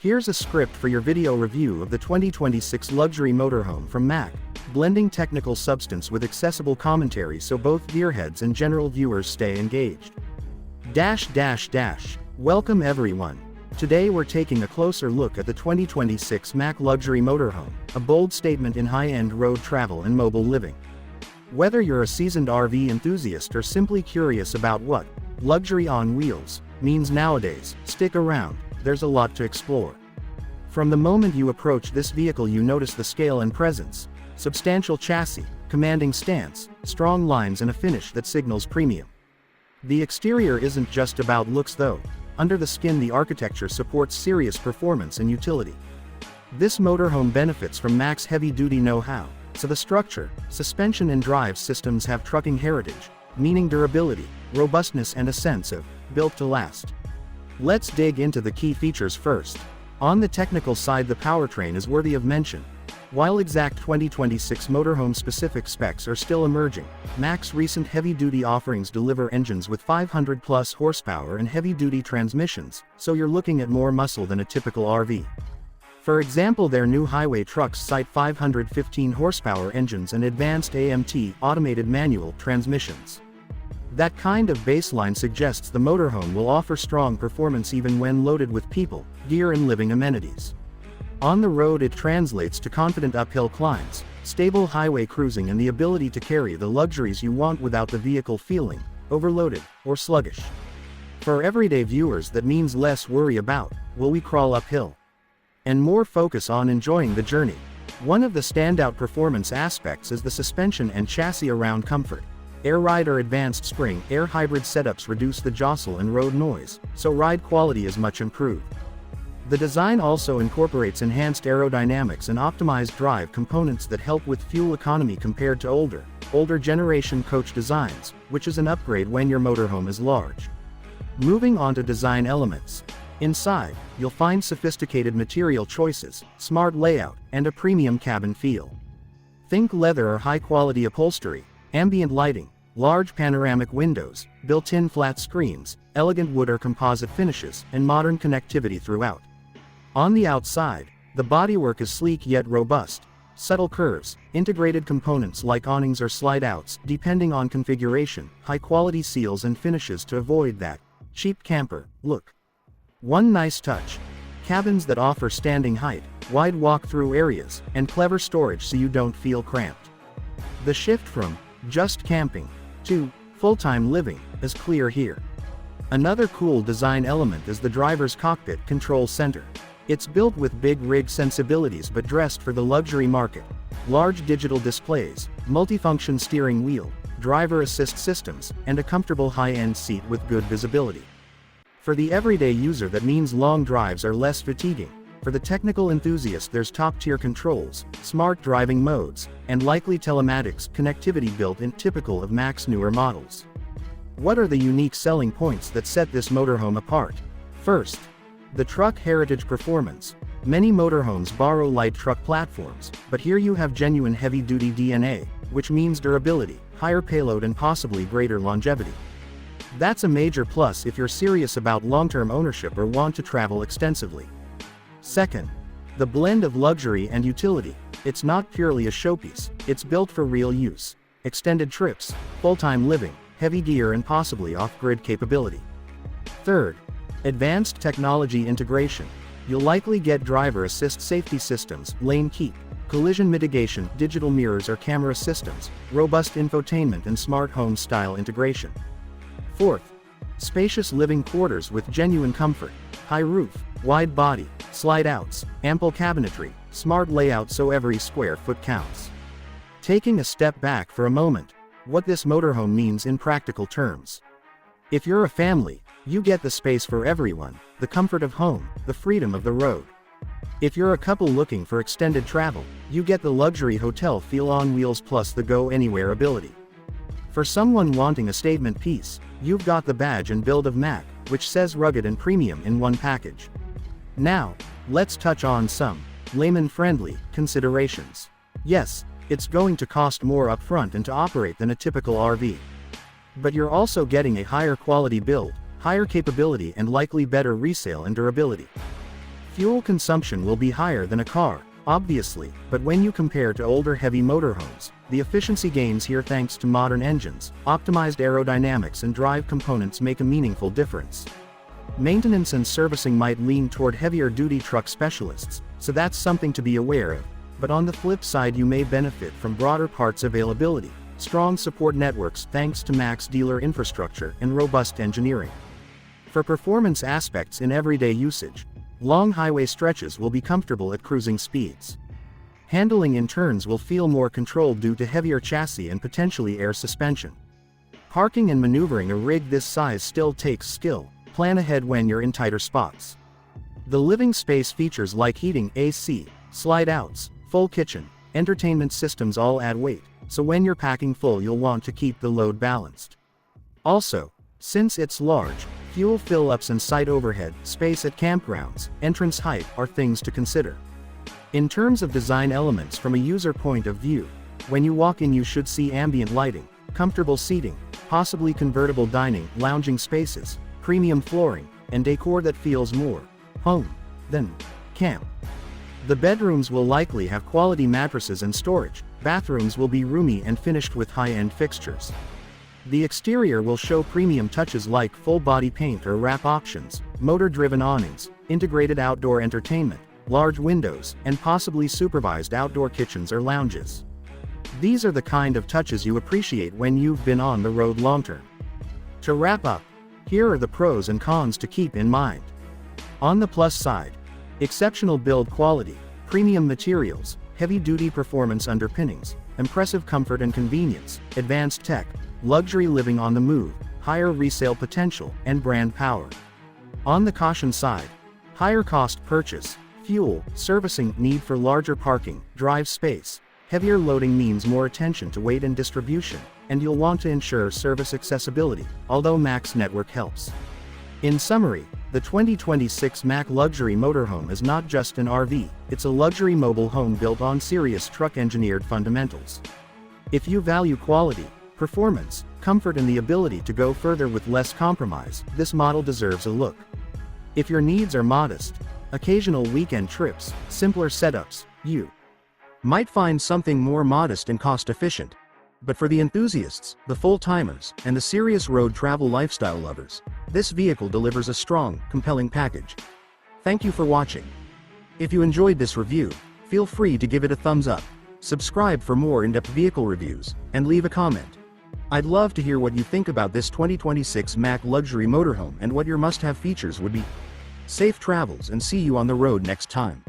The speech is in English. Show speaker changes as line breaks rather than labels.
Here's a script for your video review of the 2026 luxury motorhome from MACK, blending technical substance with accessible commentary so both gearheads and general viewers stay engaged. Welcome everyone. Today we're taking a closer look at the 2026 MACK Luxury Motorhome, a bold statement in high-end road travel and mobile living. Whether you're a seasoned RV enthusiast or simply curious about what luxury on wheels means nowadays, stick around, there's a lot to explore. From the moment you approach this vehicle you notice the scale and presence, substantial chassis, commanding stance, strong lines and a finish that signals premium. The exterior isn't just about looks though. Under the skin the architecture supports serious performance and utility. This motorhome benefits from MACK's heavy-duty know-how, so the structure, suspension and drive systems have trucking heritage, meaning durability, robustness and a sense of built to last. Let's dig into the key features first. On the technical side the powertrain is worthy of mention. While exact 2026 motorhome-specific specs are still emerging, MACK's recent heavy-duty offerings deliver engines with 500-plus horsepower and heavy-duty transmissions, so you're looking at more muscle than a typical RV. For example, their new highway trucks cite 515 horsepower engines and advanced AMT automated manual transmissions. That kind of baseline suggests the motorhome will offer strong performance even when loaded with people, gear and living amenities. On the road it translates to confident uphill climbs, stable highway cruising and the ability to carry the luxuries you want without the vehicle feeling overloaded or sluggish. For everyday viewers that means less worry about, will we crawl uphill? And more focus on enjoying the journey. One of the standout performance aspects is the suspension and chassis around comfort. Air ride or advanced spring air hybrid setups reduce the jostle and road noise, so ride quality is much improved. The design also incorporates enhanced aerodynamics and optimized drive components that help with fuel economy compared to older generation coach designs, which is an upgrade when your motorhome is large. Moving on to design elements. Inside, you'll find sophisticated material choices, smart layout, and a premium cabin feel. Think leather or high-quality upholstery, ambient lighting, large panoramic windows, built-in flat screens, elegant wood or composite finishes, and modern connectivity throughout. On the outside, the bodywork is sleek yet robust. Subtle curves, integrated components like awnings or slide-outs, depending on configuration, high-quality seals and finishes to avoid that cheap camper look. One nice touch: cabins that offer standing height, wide walk-through areas, and clever storage so you don't feel cramped. The shift from just camping to full-time living is clear here. Another cool design element is the driver's cockpit control center. It's built with big rig sensibilities but dressed for the luxury market. Large digital displays, multifunction steering wheel, driver assist systems, and a comfortable high-end seat with good visibility. For the everyday user that means long drives are less fatiguing. For the technical enthusiast there's top-tier controls, smart driving modes, and likely telematics connectivity built in typical of MACK's newer models. What are the unique selling points that set this motorhome apart? First, the truck heritage performance. Many motorhomes borrow light truck platforms, but here you have genuine heavy-duty DNA, which means durability, higher payload and possibly greater longevity. That's a major plus if you're serious about long-term ownership or want to travel extensively. Second, the blend of luxury and utility. It's not purely a showpiece, it's built for real use. Extended trips, full-time living, heavy gear and possibly off-grid capability. Third, advanced technology integration. You'll likely get driver assist safety systems, lane keep, collision mitigation, digital mirrors or camera systems, robust infotainment and smart home style integration. Fourth, spacious living quarters with genuine comfort, high roof, wide body, slide-outs, ample cabinetry, smart layout so every square foot counts. Taking a step back for a moment, what this motorhome means in practical terms. If you're a family, you get the space for everyone, the comfort of home, the freedom of the road. If you're a couple looking for extended travel, you get the luxury hotel feel on wheels plus the go-anywhere ability. For someone wanting a statement piece, you've got the badge and build of MACK, which says rugged and premium in one package. Now, let's touch on some layman-friendly considerations. Yes, it's going to cost more upfront and to operate than a typical RV. But you're also getting a higher quality build, higher capability and likely better resale and durability. Fuel consumption will be higher than a car, obviously, but when you compare to older heavy motorhomes, the efficiency gains here thanks to modern engines, optimized aerodynamics and drive components make a meaningful difference. Maintenance and servicing might lean toward heavier-duty truck specialists, so that's something to be aware of, but on the flip side you may benefit from broader parts availability, strong support networks thanks to MACK's dealer infrastructure and robust engineering. For performance aspects in everyday usage, long highway stretches will be comfortable at cruising speeds. Handling in turns will feel more controlled due to heavier chassis and potentially air suspension. Parking and maneuvering a rig this size still takes skill. Plan ahead when you're in tighter spots. The living space features like heating, AC, slide-outs, full kitchen, entertainment systems all add weight, so when you're packing full you'll want to keep the load balanced. Also, since it's large, fuel fill-ups and site overhead, space at campgrounds, entrance height are things to consider. In terms of design elements from a user point of view, when you walk in you should see ambient lighting, comfortable seating, possibly convertible dining, lounging spaces, premium flooring, and decor that feels more home than camp. The bedrooms will likely have quality mattresses and storage. Bathrooms will be roomy and finished with high-end fixtures. The exterior will show premium touches like full-body paint or wrap options, motor-driven awnings, integrated outdoor entertainment, large windows, and possibly supervised outdoor kitchens or lounges. These are the kind of touches you appreciate when you've been on the road long-term. To wrap up, here are the pros and cons to keep in mind. On the plus side, exceptional build quality, premium materials, heavy-duty performance underpinnings, impressive comfort and convenience, advanced tech, luxury living on the move, higher resale potential, and brand power. On the caution side, higher cost purchase, fuel, servicing, need for larger parking, drive space, heavier loading means more attention to weight and distribution, and you'll want to ensure service accessibility, although MACK's network helps. In summary, the 2026 MACK Luxury Motorhome is not just an RV, it's a luxury mobile home built on serious truck-engineered fundamentals. If you value quality, performance, comfort and the ability to go further with less compromise, this model deserves a look. If your needs are modest, occasional weekend trips, simpler setups, you might find something more modest and cost-efficient. But for the enthusiasts, the full-timers, and the serious road travel lifestyle lovers, this vehicle delivers a strong, compelling package. Thank you for watching. If you enjoyed this review, feel free to give it a thumbs up, subscribe for more in-depth vehicle reviews, and leave a comment. I'd love to hear what you think about this 2026 MACK Luxury Motorhome and what your must-have features would be. Safe travels and see you on the road next time.